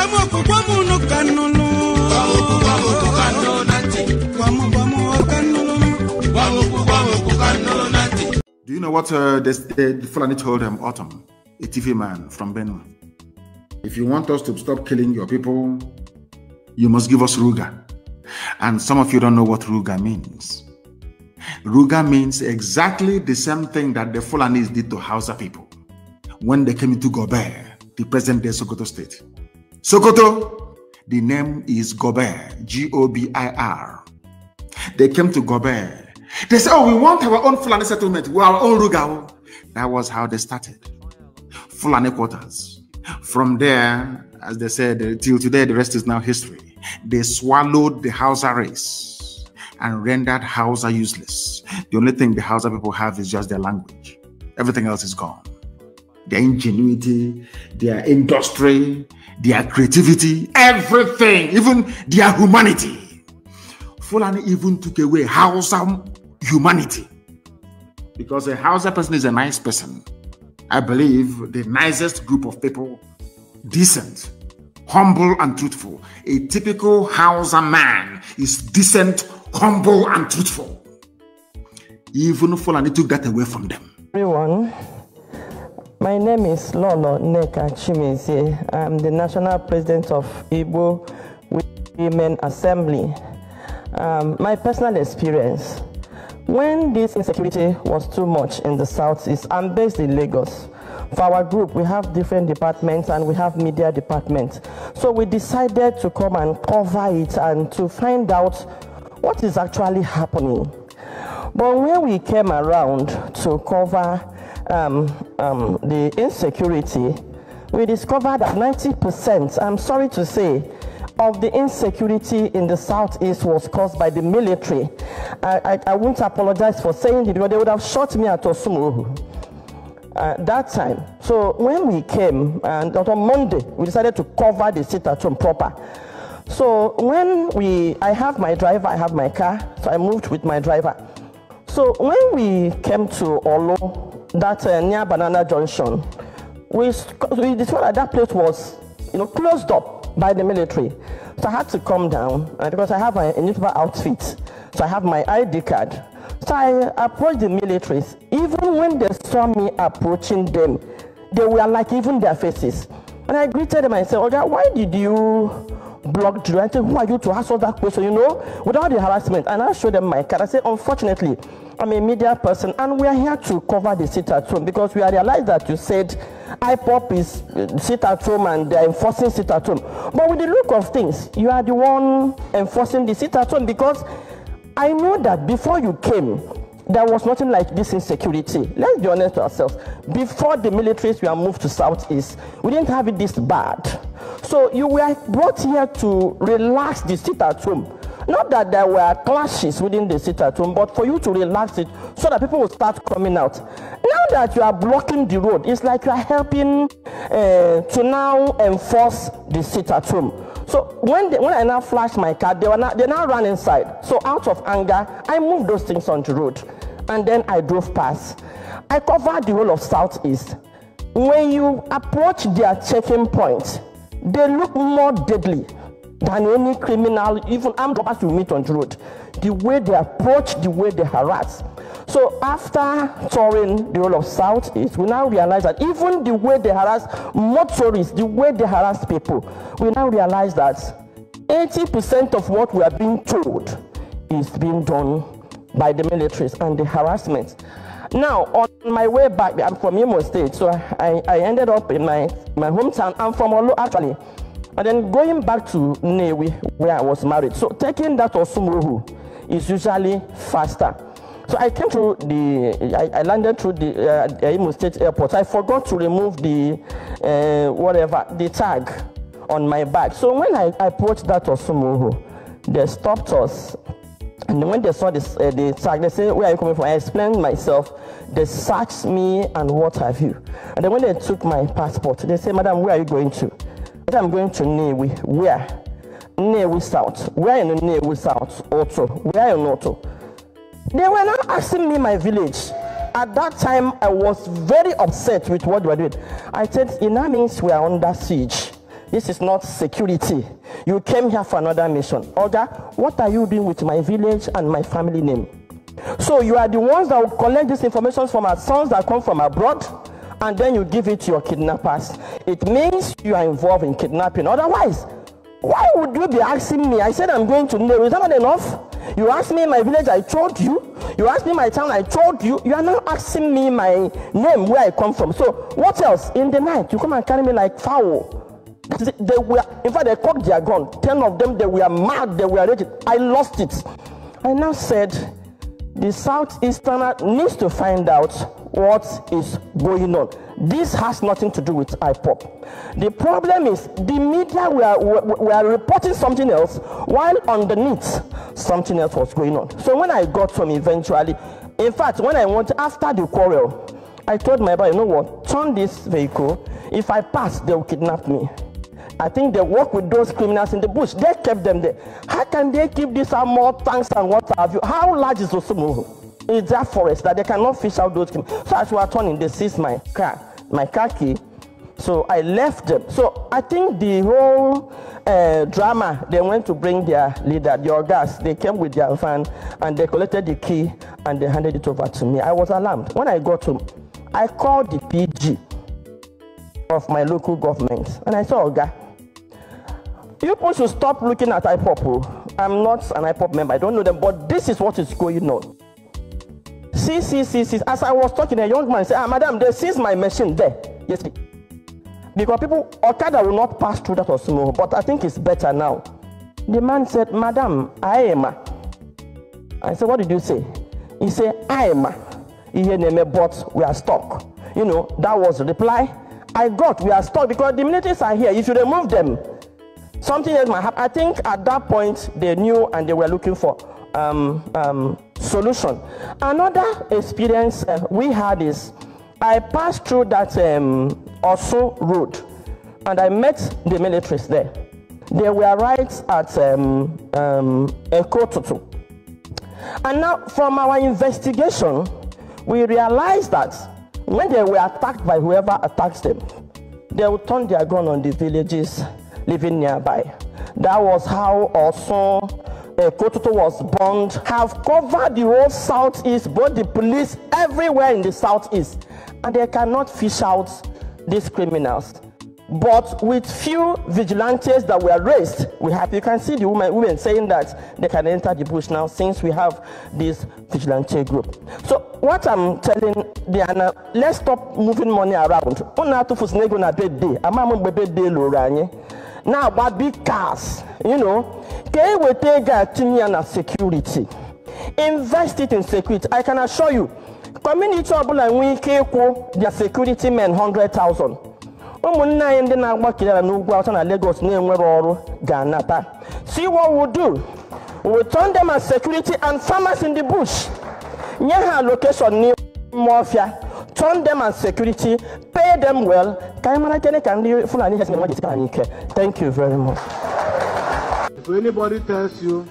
Do you know what the Fulani told Autumn, a TV man from Benue? If you want us to stop killing your people, you must give us Ruga. And some of you don't know what Ruga means. Ruga means exactly the same thing that the Fulanis did to Hausa people when they came into Gobert, the present-day Sokoto state. Sokoto, the name is Gobert, G-O-B-I-R. They came to Gobert. They said, oh, we want our own Fulani settlement, our own Ruga. That was how they started. Fulani quarters. From there, as they said, till today, the rest is now history. They swallowed the Hausa race and rendered Hausa useless. The only thing the Hausa people have is just their language. Everything else is gone. Their ingenuity, their industry, their creativity, everything, even their humanity. Fulani even took away Hausa humanity. Because a Hausa person is a nice person. I believe the nicest group of people, decent, humble and truthful. A typical Hausa man is decent, humble and truthful. Even Fulani took that away from them. Everyone, my name is Lolo Neka Chimezie. I'm the National President of Igbo Women Assembly. My personal experience, when this insecurity was too much in the Southeast, I'm based in Lagos. For our group, we have different departments and we have media departments. So we decided to come and cover it and to find out what is actually happening. But when we came around to cover the insecurity, we discovered that 90%, I'm sorry to say, of the insecurity in the Southeast was caused by the military. I won't apologize for saying it, but they would have shot me at Osumuhu that time. So when we came, and on Monday, we decided to cover the sit-at-home proper. So when I have my driver, I have my car, so I moved with my driver. So when we came to Olo, that near Banana Junction, we discovered that place was, closed up by the military. So I had to come down, because I have a newspaper outfit, so I have my ID card. So I approached the militaries. Even when they saw me approaching them, they were like even their faces. And I greeted them and I said, Oga, why did you block the road? I said, who are you to ask all that question, without the harassment? And I showed them my card. I said, unfortunately, I'm a media person and we are here to cover the sit-at-home because we realized that you said IPOP is sit-at-home and they're enforcing sit-at-home. But with the look of things, you are the one enforcing the sit-at-home because I know that before you came, there was nothing like this insecurity. Let's be honest with ourselves. Before the militaries were moved to Southeast, we didn't have it this bad. So you were brought here to relax the sit-at-home. Not that there were clashes within the sit-at-home, but for you to relax it so that people will start coming out. Now that you are blocking the road, it's like you are helping to now enforce the sit-at-home. So when I now flashed my car, they now ran inside. So out of anger, I moved those things on the road. And then I drove past. I covered the whole of Southeast. When you approach their checking point, they look more deadly than any criminal, even armed robbers you meet on the road. The way they approach, the way they harass. So after touring the whole of Southeast, we now realize that even the way they harass motorists, the way they harass people, we now realize that 80% of what we are being told is being done by the militaries and the harassment. Now, on my way back, I'm from Imo State, so I ended up in my hometown. I'm from Olo, actually. And then going back to Nnewi, where I was married. So taking that Osumuhu is usually faster. So I came through I landed through the Imo State Airport. I forgot to remove the tag on my bag. So when I approached that Osumuhu, they stopped us. And when they saw the tag, they said, where are you coming from? I explained myself. They searched me and what have you. And then when they took my passport, they said, Madam, where are you going to? I said, I'm going to Nnewi. Where? Nnewi South. Where in Nnewi South? Oto. Where in Oto? They were now asking me my village. At that time, I was very upset with what they were doing. I said, it now means we are under siege. this is not security. You came here for another mission. Oga, what are you doing with my village and my family name? So you are the ones that will collect this information from our sons that come from abroad, and then you give it to your kidnappers. It means you are involved in kidnapping. Otherwise, why would you be asking me? I said I'm going to know. Is that not enough? You asked me my village, I told you. You asked me my town, I told you. You are now asking me my name, where I come from. So what else? In the night, you come and carry me like fowl. They were, in fact, they cocked their gun. 10 of them, they were mad, they were ready. I lost it. I now said, the Southeasterner needs to find out what is going on. This has nothing to do with IPOP. The problem is the media were reporting something else, while underneath something else was going on. So when I got home eventually, in fact, when I went after the quarrel, I told my brother, you know what, turn this vehicle. If I pass, they will kidnap me. I think they work with those criminals in the bush. They kept them there. How can they keep these armor tanks and what have you? How large is Osumu? It's that forest that they cannot fish out those criminals. So as we were turning, they seized my car key. So I left them. So I think the whole drama, they went to bring their leader, the Ogas. They came with their van and they collected the key and they handed it over to me. I was alarmed. When I got home, I called the PG of my local government and I said, Oga, people should stop looking at IPOP. I'm not an IPOP member, I don't know them, but this is what is going on. See. As I was talking, a young man said, madam, they seized my machine there. Yes, because people, Okada will not pass through that Osumo, but I think it's better now. The man said, madam, I am. I said, what did you say? He said, I am. But we are stuck. You know, that was the reply I got. We are stuck because the militaries are here. If you remove them, something else might happen. I think at that point they knew and they were looking for solution. Another experience we had is I passed through that Osu road and I met the militaries there. They were right at Ekotutu. And now from our investigation, we realized that when they were attacked by whoever attacks them, they would turn their gun on the villages living nearby. That was how also Kototo was burned. Have covered the whole southeast, both the police everywhere in the southeast, and they cannot fish out these criminals. But with few vigilantes that were raised, we have, you can see the women saying that they can enter the bush now since we have this vigilante group. So what I'm telling Diana, let's stop moving money around. Now, but big cars, you know, security. Invest it in security. I can assure you, community trouble and we their security men 100,000. See what we'll do. We'll turn them as security and farmers in the bush. Nyaha location near mafia. Turn them as security, pay them well. Thank you very much. If anybody tells you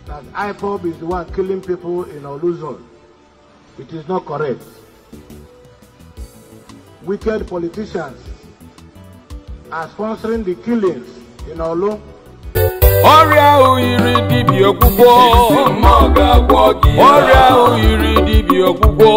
that IPOB is the one killing people in Oluzon, it is not correct. Wicked politicians are sponsoring the killings in Olu. Ọrịa oyiri dibịa ọgwụgwọ ọrịa oyiri dibịa ọgwụgwọ.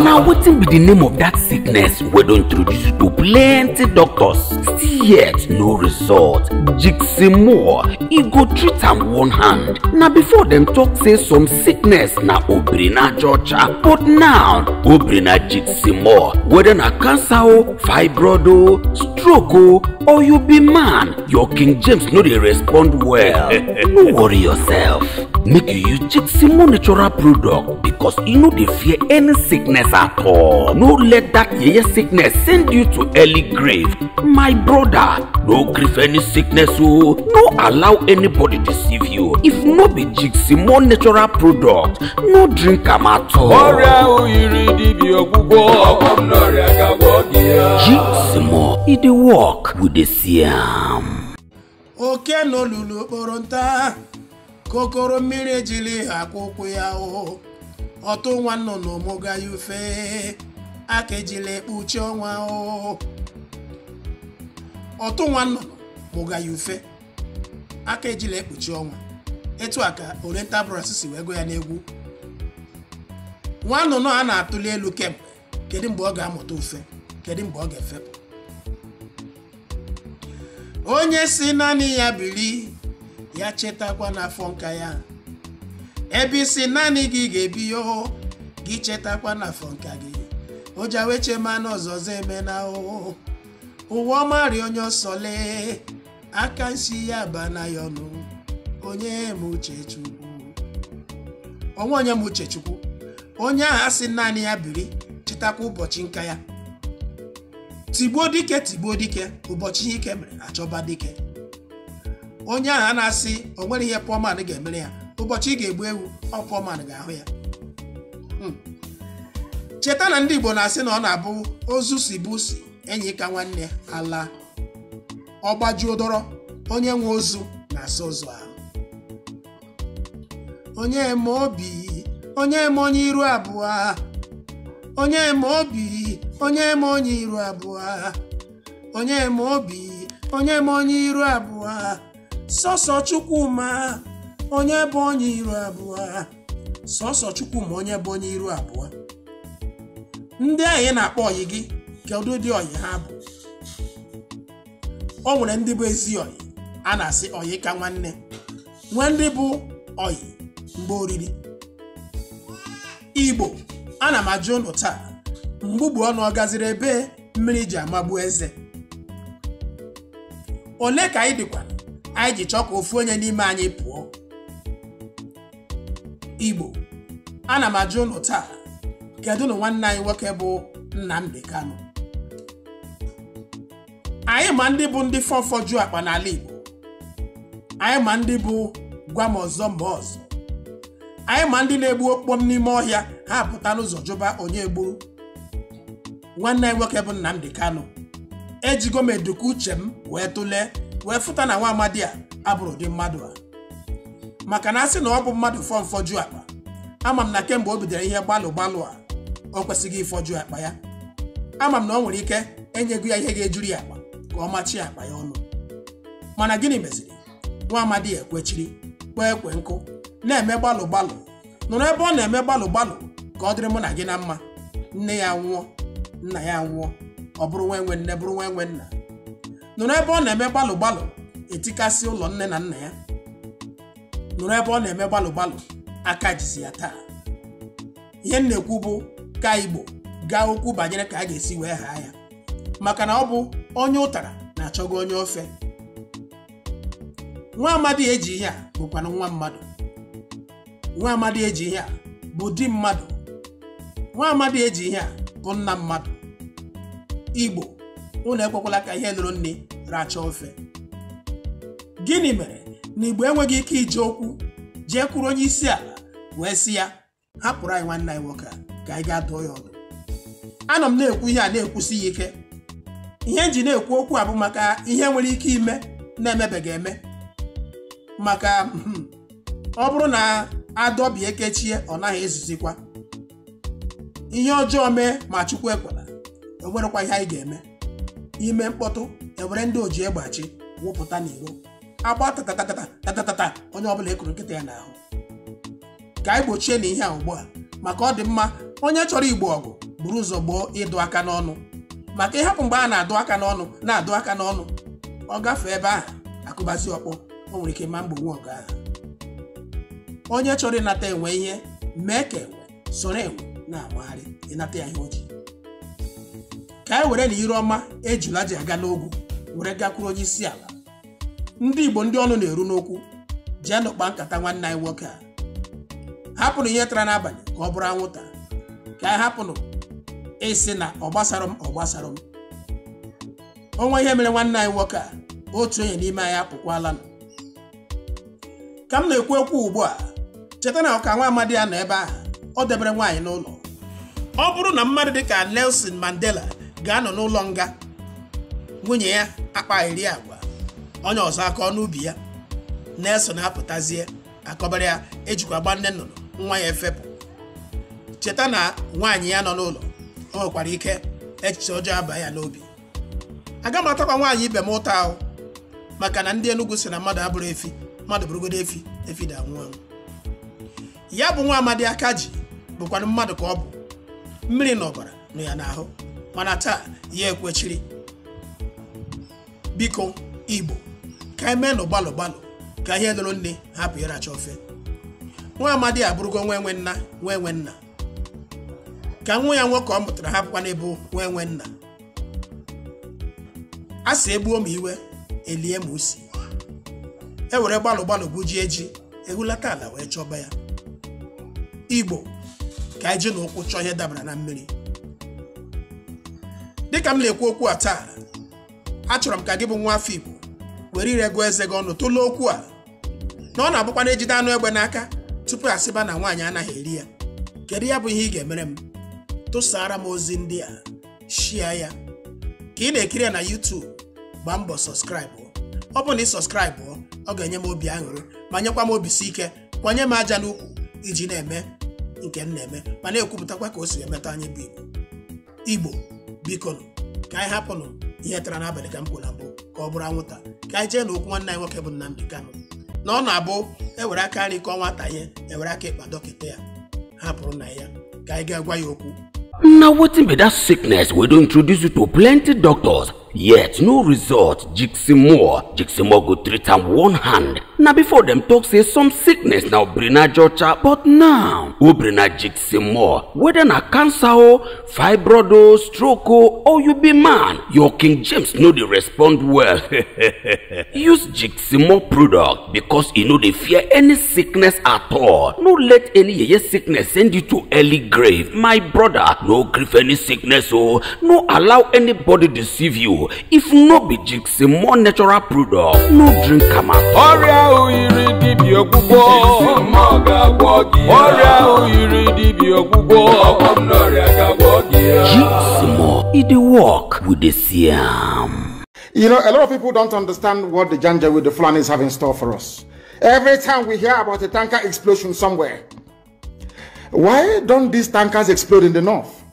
Now wetin be the name of that sickness we don introduce you to plenty doctors still yet no result. Jiximore, e go treat am one hand. Na before them talk say some sickness na obrina chocha, but now obrina Jiximore, whether na cancer o, fibroid o, stroke o, or you be man, your King James no dey respond well. No worry yourself. Make you use Jiximore natural product because you no dey fear any sickness at all. No let that yeye sickness send you to early grave. My brother, no grief any sickness o. No allow anybody deceive you. If no be Jiximore natural product, no drink am at all. Jiximore, e dey work with the siam. Oke no lulu boronta kokoro mmiri ejili akwụkwọ ya o otu nwanno no moga yufe akejile kpuchi ọnwa o ọtụ nwa nnụnụ mụga ya ufe aka ejila ekpuchi ọnwa. Etu a ka Oriental Brothers si wee go ya n'egwu. Nwa nnụnụ a na-atụli elu kemgbe, kedu mgbe ọ ga-amụta ufe, kedu mgbe ọ ga-efepụ? Onye si naanị ya bili ya chetakwa n'afọ nka ya. Ebe isi naanị gị ga-ebi yo gị chetakwa n'afọ nka gị. Oja weche manụ ọzọzọ eme na ụwa ọmarị onye ọsọle aka nsi ya ba na ya ọnụ. Onye m uche Chukwu, onwe onye m uche Chukwu, onye ahụ si naanị ya biri chetakwa ụbọchị nka ya. Tigbuo dike ụbọchị ihe ike mere achọba dike. Onye ahụ na-asị o nwere ihe pọman ga-emere ya ụbọchị ị ga-egbu ewu ọ pọman ga-ahụ ya. Cheta na ndị Igbo na-asị na ọ na-abụ ozu si busi enyi ka nwanne ala. Ọgbajuo dọrọ onye nwe ozu na-asa ozu ahụ. Onye eme obi, onye eme onye iru abụọ. Onye eme obi, onye eme onye iru abụọ. Onye eme obi, onye eme onye iru abụọ. Sọsọ Chukwuma onye bụ onye iru abụọ. Sọsọ Chukwuma onye bụ onye iru abụọ. Ndị anyị na-akpọ ọyị gị kedu ụdị ọyị ha bụ? O nwere ndị bụ ezi ọyị a na-asị ọyị ka nwanne, nwee ndị bụ ọyị mgbe oriri. Igbo, ana m ajụ ụnụ taa, mgbugbu ọnụ ọ gaziri ebe mmiri ji amagbu eze? Ole ka anyị dịkwa anyị ji chọọ ka ofu onye n'ime anyị pụọ? Igbo, ana m ajụ ụnụ taa, kedu na nwanne anyị nwoke bụ Nnamdi Kanu? Anyị ma ndị bụ ndị fọfọju akpa n'ala Igbo. Anyị ma ndị bụ gwa m ọzọ mgbe ọzọ. Anyị ma ndị na-egbu okpom n'ime ọhịa ha pụta n'ụzọ jụba onye egburu. Nwanne anyị nwoke bụ Nnamdi Kanu ejigo m eduku uche m wee tụlee wee fụta na nwa amadi a abụrụ dị mmadụ a. Maka na asị na ọ bụ mmadụ fọfọju akpa, ama m na kemgbe o bidoro ihe gbalụ a o kwesịghị ịfọju akpa ya. Ama m na o nwere ike enyego ya ihe ga-ejuru ya akpa ka ọ machie akpa ya ọnụ. Mana gịnị meziri? Nwa amadi ekwechiri kpee ekwe nkụ na-eme gbalụ nụrụ ebe ọ na-eme gbalụ ka ọ dịrị mụ na gị na mma. Nne ya nwụọ, nna ya nwụọ, ọ bụrụ nwa enwe nne bụrụ nwa enwe nna. Nụrụ ebe ọ na-eme gbalụ etikasị ụlọ nne na nna ya. Nụrụ ebe ọ na-eme gbalụ aka jizi ya taa. Ihe m na-ekwu bụ ka Igbo gaa okwu banyere ka a ga-esi wee haa ya, maka na ọ bụ onye ụtara na-achọgo onye ofe. Nwa amadi eji ihe a bụkwana nwa mmadụ. Nwa amadi eji ihe a bụ di mmadụ. Nwa amadi eji ihe a bụ nna mmadụ. Igbo, unu ekwekwala ka ihe lụrụ nne racha ofe. Gịnị mere na Igbo enweghị ike iji okwu jee kwuru onye isi ala wee sị ya hapụrụ anyị nwanne anyị nwoke ka anyị gaa dụọ ya ọdụ? Anọ m na-ekwu ihe a na-ekwusi ya ike. Ihe nji na-ekwu okwu a bụ maka ihe nwere ike ime na-emebeghị eme. Maka ọ bụrụ na adọbie kechie ọ naghị ezuzikwa. Ihe ọjọọ mee ma Chukwu ekwela, o nwerekwa ihe anyị ga-eme. Ime mkpọtụ ewere ndị oji egbachi wụpụta n'iro agba tatatata onye ọbụla ekuru nkịta ya n'ahụ. Ka anyị gbochie na ihe a ugbu a, maka ọ dị mma onye chọrọ Igbo ọgụ buru ụzọ gboo ịdụ aka n'ọnụ. Maka ịhapụ mgbe a na-adụ aka n'ọnụ na-adụ aka n'ọnụ, ọ gafee ebe ahụ akụbazi ọkpọ, o nwere ike ma mgbe nwe ọgụ ahụ. Onye chọrọ ịnata enwe ihe mee ka enwe soro enwe na-amagharị ịnata ya ihe o ji. Ka anyị were na ire ọma ejula ji aga n'ogwu were gakwuru onye isi ala. Ndị Igbo ndị ọnụ na-eru n'okwu, jee nụkpa nkata nwanne anyị nwoke a. Hapụnụ ihe tara n'abalị ka ọ bụrụ anwụnta. Ka anyị hapụnụ ịsị na ọ gbasara m. Onwe ihe mere nwanne anyị nwoke a, otu onye n'ime anyị apụkwala nụ. Ka m na-ekwu okwu ugbu a, cheta na ọka nwa amadi a nọ ebe ahụ, ọ debere nwaanyị n'ụlọ. Ọ bụrụ na mmadụ dịka Nelson Mandela ga-anọ n'ụlọ nga, nwunye ya akpaghịrị agwa, onye ọzọ aka ọnụ ubi ya, Nelson apụtazie akọbara ya ejikwa gba nne nnụnụ nwa ya efepụ. Cheta na nwaanyị ya nọ n'ụlọ, o nwekwara ike echiche ọjọọ aba ya n'obi. aga m atakwa nwaanyị ibe m ụta ahụ maka na ndị Enugu si na mmadụ abụrụ efi, mmadụ bụrụgodo efi, efi da anwụ anwụ. Ya bụ nwa amadi aka ji bụkwanụ mmadụ ka ọ bụ, mmiri na ọbara nọ ya n'ahụ, mana taa ya ekwechiri. Biko Igbo, ka anyị mee nụ gbalụ gbalụ ka ihe lụrụ nne hapụ ịracha ofe. Nwa amadi abụrụgo nwe nna, ka nwa ya nwoke ọ mụtara hapụkwa n'ebe nwe nna. A sị egbuo m iwe elie m usi, e were gbalụ gbalụ gbujie ji ehulata ala wee chọba ya. Igbo, ka anyị ji n'ụkwụ chọọ ihe dabara na mmiri. Dịka m na-ekwu okwu a taa, achọrọ m ka gị bụ nwa afọ Igbo were ire gụọ eze gị ọnụ tụlụ okwu a, na ọ na-abụkwa na ejide anụ egbe n'aka tupu asịba na nwaanyị anaghị eri ya. Kedu ya bụ ihe ị ga-emere m? Tụsara m ozi ndị a, shia ya. Ka ị na-ekiri ya na YouTube, gbaa mbọ sọskraịbụ. Ọ bụ na ị sọskraịbụ, ọ ga-enye m obi aṅụrị ma nyekwa m obi si ike, kwanye m aja n'ukwu iji na-eme nke m na-eme ma na-ekwupụtakwa ka o si emeta anyị bụ Igbo. Biko nụ, ka anyị hapụnụ ihe tara n'abalị ka m kwuru na mbụ ka ọ bụrụ anwụnta. Ka anyị jee n'okwu nwanne anyị nwoke bụ Nnamdi Kanu, na ọ na-abụ ewere aka nri ka ọ nwata ihe, ewere aka ịkpa dọkịta ya, hapụrụ na ya. Ka anyị ga-agwa ya okwu. Now wetin be that sickness we don introduce you to plenty doctors, yet no result. Jiximo go treat am one hand. Now before them talk say some sickness now obrina jocha, but now obrina Jiximo, whether na cancer o, fibroid o, stroke o, or you be man, your King James no dey respond well. Use Jiximo product because e no dey fear any sickness at all. No let any yeye sickness send you to early grave, my brother. No grief any sickness o, no allow anybody deceive you. If no be Jiximo natural product, no drink am at all. Ọrịa oyiri dibịa ọgwụgwọ, Jiximo ga-agwọ gị. Ọrịa oyiri dibịa ọgwụgwọ, ọgwọ m n'ọrịa ga-agwọ gị. Jiximo, e dey work with the Siam. You know, a lot of people don't understand what the Janja with the Fulanis have in store for us. Every time we hear about a tanker explosion somewhere, why don't these tankers explode in the north?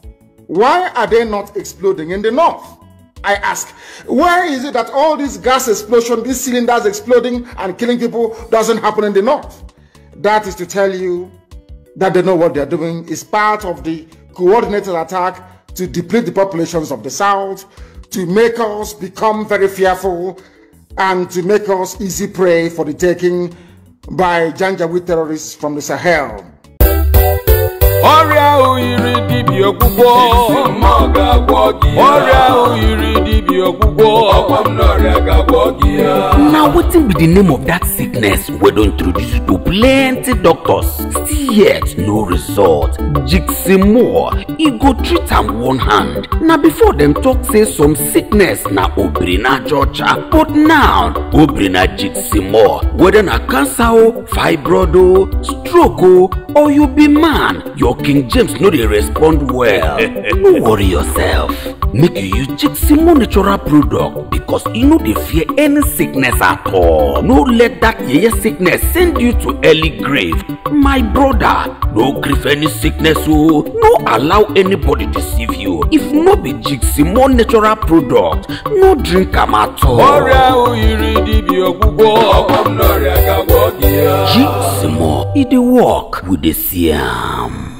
Why are they not exploding in the north? I ask, why is it that all this gas explosion, these cylinders exploding and killing people doesn't happen in the north? That is to tell you that they know what they're doing. It's part of the coordinated attack to deplete the populations of the south, to make us become very fearful, and to make us easy prey for the taking by Janjaweed terrorists from the Sahel. Ọrịa oyiri dibịa ọgwụgwọ, Jiximo ga-agwọ gị. Ọrịa oyiri dibịa ọgwụgwọ, ọgwọ m n'ọrịa ga-agwọ gị. Now wetin be the name of that sickness we don introduce you to plenty doctors, still yet no result? Jiximo, e go treat am one hand. Na before them talk say some sickness na obrina jocha, but now obrina Jiximo, whether na cancer o, fibroid o, stroke o, or you be man, your King James no dey respond well. No worry yourself, make you use Jiximo natural product because e no dey fear any sickness at all. No let that yeye sickness send you to early grave, my brother. No grief any sickness o, no allow anybody deceive you. If no be Jiximo natural product, no drink am at all. Ọrịa oyiri dibịa ọgwụgwọ, ọgwọ m n'ọrịa ga-agwọ gị. Jiximo, e dey work with the Siam.